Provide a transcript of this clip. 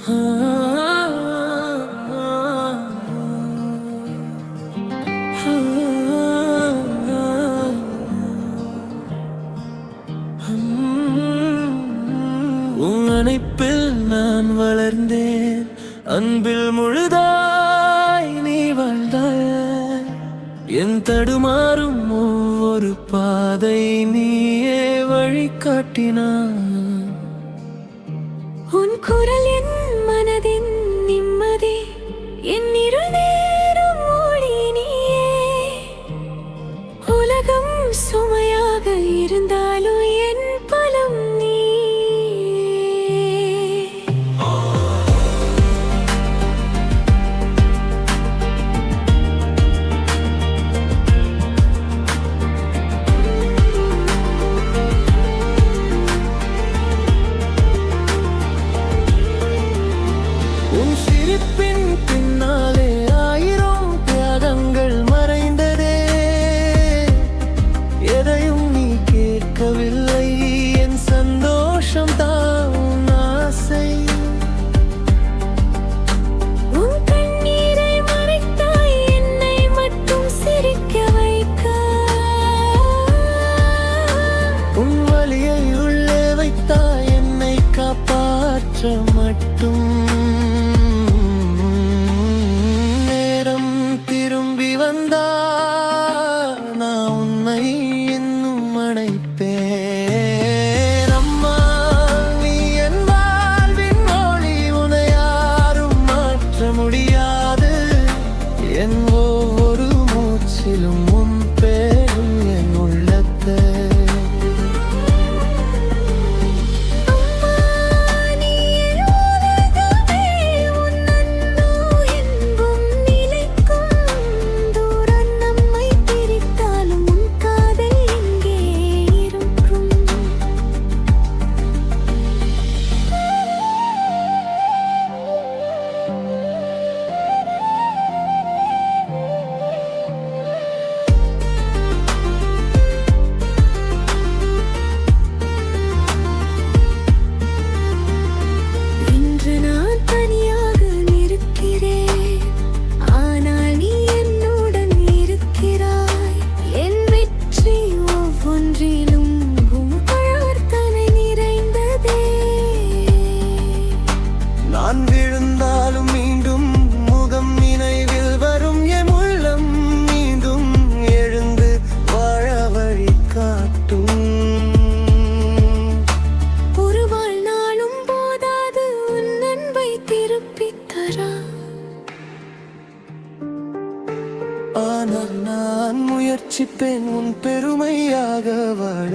உன் அணைப்பில் நான் வளர்ந்தேன், அன்பில் முழுதாய் நீ வாழ்ந்தாய். என் தடுமாறும் ஒவ்வொரு பாதை நீயே வழிகாட்டினாய். உன் குரல் என் மனதின் நிம்மதி, என் இருள் நேரம் ஒளி நீயே. உலகம் சுமையாக இருந்தாலும் என் பலம் நீ. உன் சிரிப்பின் பின்னாலே ஆயிரம் தியாகங்கள் மறைந்ததே. எதையும் நீ கேட்கவில்லை, என் சந்தோஷம் தான் ஆசை. உன் கண்ணீரை மறைத்தாய், என்னை மட்டும் சிரிக்க வைக்க. உன் வலியை உள்ளே வைத்தாய், என்னை காப்பாற்ற மட்டும். நேரம் திரும்பி வந்தா நான் உன்னை இன்னும் அணைப்பேன். அம்மா, நீ என் வாழ்வின் ஒளி, உன்னை யாரும் மாற்ற முடியாது. என் ஒவ்வொரு மூச்சிலும் உன் பேரும் என் உள்ளத்தை. நான் விழுந்தாலும் மீண்டும் முகம் நினைவில் வரும். என் உள்ளம் மீண்டும் எழுந்து வாழ வழி காட்டும். ஒரு வாழ்நாளும் போதாது உன் அன்பை திருப்பித் தர. ஆனால் நான் முயற்சிப்பேன் உன் பெருமையாக வாழ.